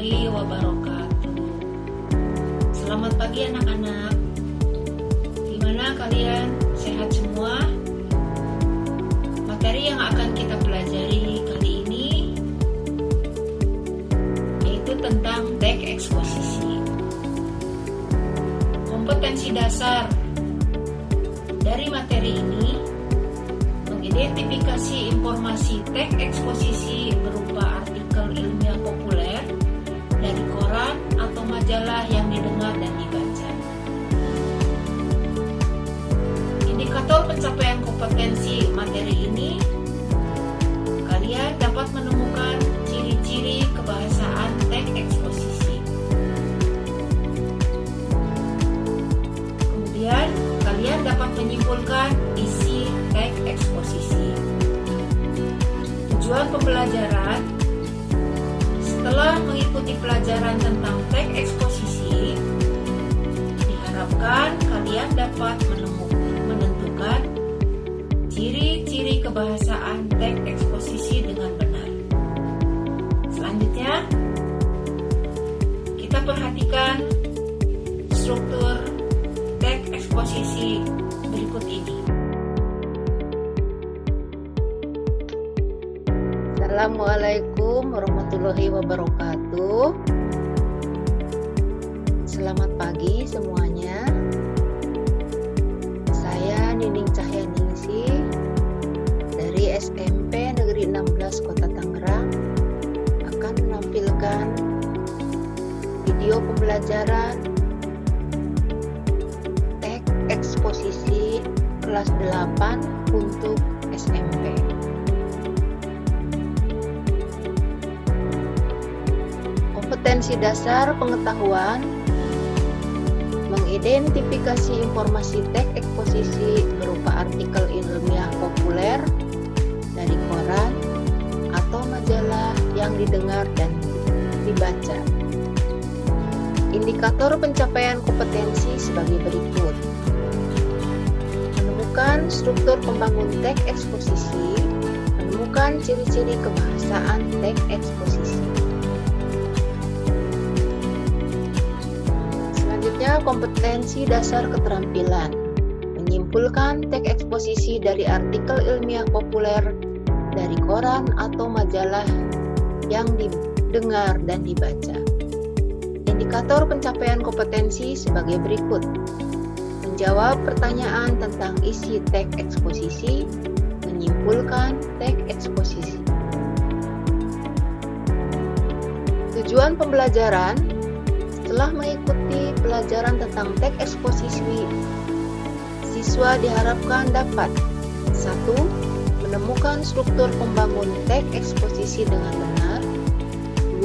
warahmatullahi wabarakatuh. Selamat pagi anak-anak. Gimana kalian? Sehat semua? Materi yang akan kita pelajari kali ini yaitu tentang teks eksposisi. Kompetensi dasar dari materi ini mengidentifikasi informasi teks eksposisi berupa artikel ilmiah populer dari koran atau majalah yang didengar dan dibaca. Indikator pencapaian kompetensi materi ini, kalian dapat menemukan ciri-ciri kebahasaan teks eksposisi. Kemudian, kalian dapat menyimpulkan isi teks eksposisi. Tujuan pembelajaran: setelah mengikuti pelajaran tentang teks eksposisi, diharapkan kalian dapat menentukan ciri-ciri kebahasaan teks eksposisi dengan benar. Selanjutnya, kita perhatikan struktur teks eksposisi berikut ini. Assalamualaikum warahmatullahi wabarakatuh. Selamat pagi semuanya. Saya Nining Cahyaningsih dari SMP Negeri 16 Kota Tangerang akan menampilkan video pembelajaran teks eksposisi kelas 8 untuk SMP. Kompetensi dasar pengetahuan: mengidentifikasi informasi teks eksposisi berupa artikel ilmiah populer dari koran atau majalah yang didengar dan dibaca. Indikator pencapaian kompetensi sebagai berikut: menemukan struktur pembangun teks eksposisi, menemukan ciri-ciri kebahasaan teks eksposisi. Kompetensi dasar keterampilan: menyimpulkan teks eksposisi dari artikel ilmiah populer dari koran atau majalah yang didengar dan dibaca. Indikator pencapaian kompetensi sebagai berikut: menjawab pertanyaan tentang isi teks eksposisi, menyimpulkan teks eksposisi. Tujuan pembelajaran: setelah mengikuti pelajaran tentang teks eksposisi, siswa diharapkan dapat 1. Menemukan struktur pembangun teks eksposisi dengan benar.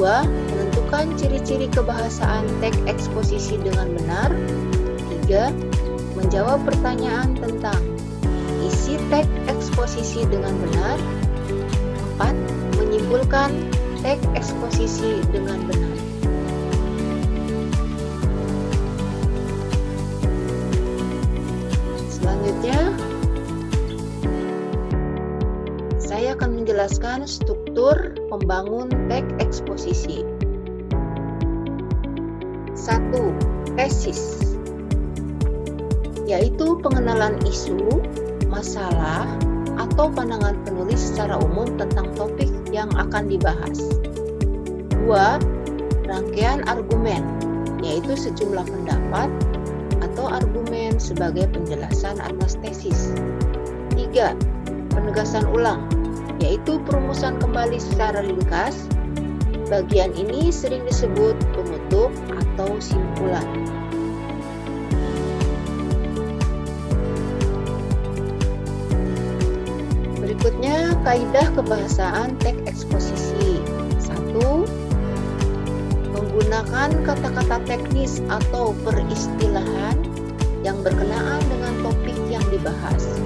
2. Menentukan ciri-ciri kebahasaan teks eksposisi dengan benar. 3. Menjawab pertanyaan tentang isi teks eksposisi dengan benar. 4. Menyimpulkan teks eksposisi dengan benar. Selanjutnya, saya akan menjelaskan struktur pembangun teks eksposisi. 1. Tesis, yaitu pengenalan isu, masalah, atau pandangan penulis secara umum tentang topik yang akan dibahas. 2. Rangkaian argumen, yaitu sejumlah pendapat atau argumen sebagai penjelasan atas tesis. 3. Penegasan ulang, yaitu perumusan kembali secara ringkas. Bagian ini sering disebut penutup atau simpulan. Berikutnya, kaidah kebahasaan teks eksposisi. 1. Menggunakan kata-kata teknis atau peristilahan yang berkenaan dengan topik yang dibahas.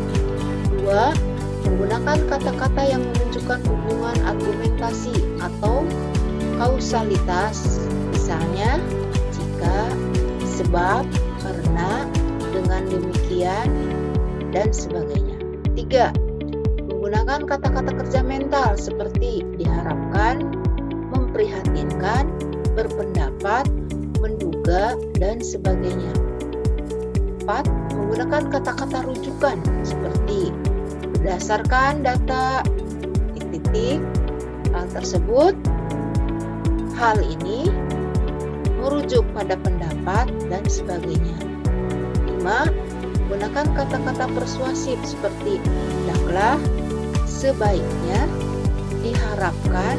2. Menggunakan kata-kata yang menunjukkan hubungan argumentasi atau kausalitas, misalnya jika, sebab, karena, dengan demikian, dan sebagainya. 3. Menggunakan kata-kata kerja mental seperti diharapkan, memprihatinkan, berpendapat, menduga, dan sebagainya. 4. Menggunakan kata-kata rujukan seperti berdasarkan data, titik-titik, hal tersebut, hal ini, merujuk pada pendapat, dan sebagainya. 5. Menggunakan kata-kata persuasif seperti hendaklah, sebaiknya, diharapkan,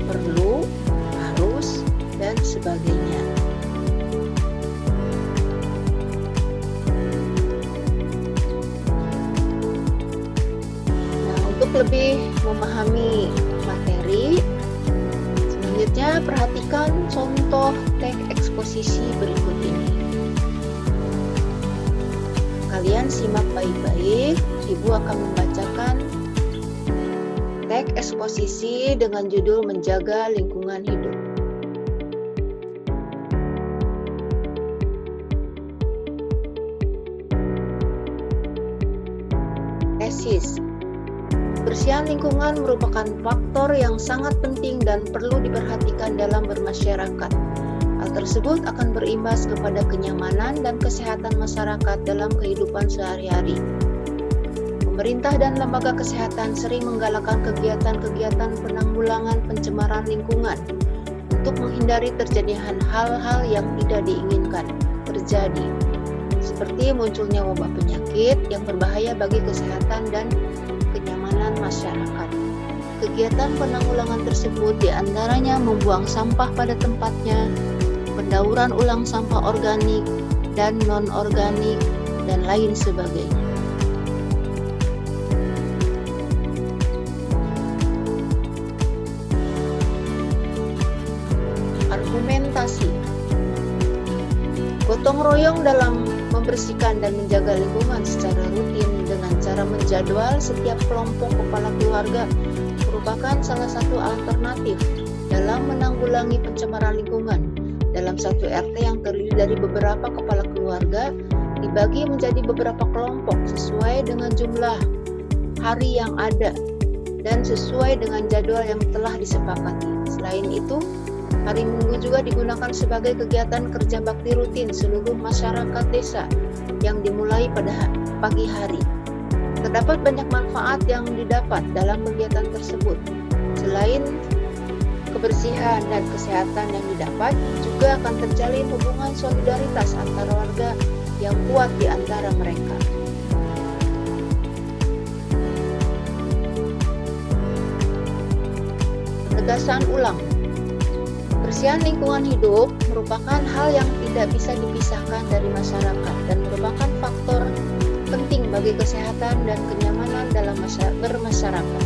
perlu, harus, dan sebagainya. Nah, untuk lebih memahami materi, selanjutnya perhatikan contoh teks eksposisi berikut ini. Kalian simak baik-baik, Ibu akan membacakan teks eksposisi dengan judul Menjaga Lingkungan Hidup. Tesis. Kebersihan lingkungan merupakan faktor yang sangat penting dan perlu diperhatikan dalam bermasyarakat. Hal tersebut akan berimbas kepada kenyamanan dan kesehatan masyarakat dalam kehidupan sehari-hari. Pemerintah dan lembaga kesehatan sering menggalakkan kegiatan-kegiatan penanggulangan pencemaran lingkungan untuk menghindari terjadinya hal-hal yang tidak diinginkan terjadi, seperti munculnya wabah penyakit yang berbahaya bagi kesehatan dan kenyamanan masyarakat. Kegiatan penanggulangan tersebut diantaranya membuang sampah pada tempatnya, pendauran ulang sampah organik dan non-organik, dan lain sebagainya. Argumentasi. Gotong royong dalam membersihkan dan menjaga lingkungan secara rutin dengan cara menjadwal setiap kelompok kepala keluarga merupakan salah satu alternatif dalam menanggulangi pencemaran lingkungan. Dalam satu RT yang terdiri dari beberapa kepala keluarga dibagi menjadi beberapa kelompok sesuai dengan jumlah hari yang ada dan sesuai dengan jadwal yang telah disepakati. Selain itu, hari Minggu juga digunakan sebagai kegiatan kerja bakti rutin seluruh masyarakat desa yang dimulai pada pagi hari. Terdapat banyak manfaat yang didapat dalam kegiatan tersebut. Selain kebersihan dan kesehatan yang didapat, juga akan terjalin hubungan solidaritas antara warga yang kuat di antara mereka. Penegasan ulang. Kebersihan lingkungan hidup merupakan hal yang tidak bisa dipisahkan dari masyarakat dan merupakan faktor penting bagi kesehatan dan kenyamanan dalam bermasyarakat.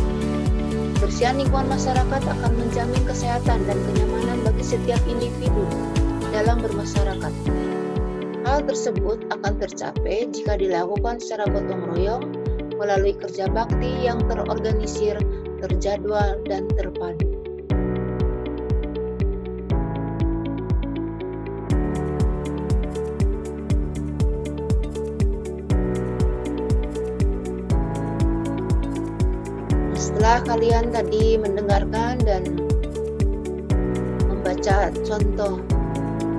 Kebersihan lingkungan masyarakat akan menjamin kesehatan dan kenyamanan bagi setiap individu dalam bermasyarakat. Hal tersebut akan tercapai jika dilakukan secara gotong royong melalui kerja bakti yang terorganisir, terjadwal, dan terpadu. Setelah kalian tadi mendengarkan dan membaca contoh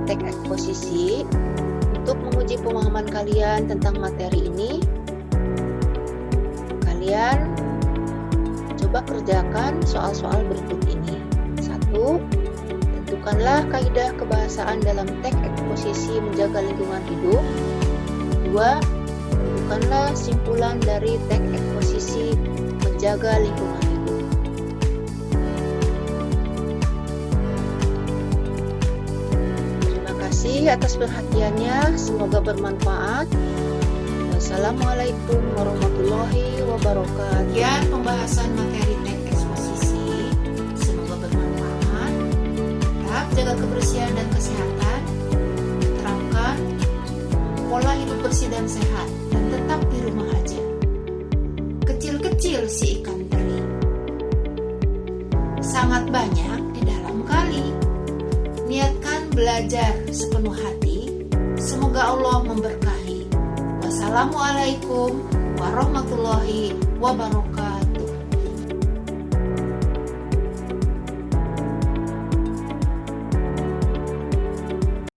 teks eksposisi untuk menguji pemahaman kalian tentang materi ini, kalian coba kerjakan soal-soal berikut ini. 1. Tentukanlah kaidah kebahasaan dalam teks eksposisi menjaga lingkungan hidup. 2. Tentukanlah simpulan dari teks eksposisi menjaga lingkungan hidup. Terima kasih atas perhatiannya, semoga bermanfaat. Wassalamualaikum warahmatullahi wabarakatuh. Sekian pembahasan materi teks eksposisi, semoga bermanfaat. Tetap jaga kebersihan dan kesehatan, terapkan pola hidup bersih dan sehat, dan tetap di rumah aja. Kecil-kecil si ikan teri, sangat banyak di dalam kali. Niatkan belajar sepenuh hati, semoga Allah memberkahi. Wassalamualaikum warahmatullahi wabarakatuh.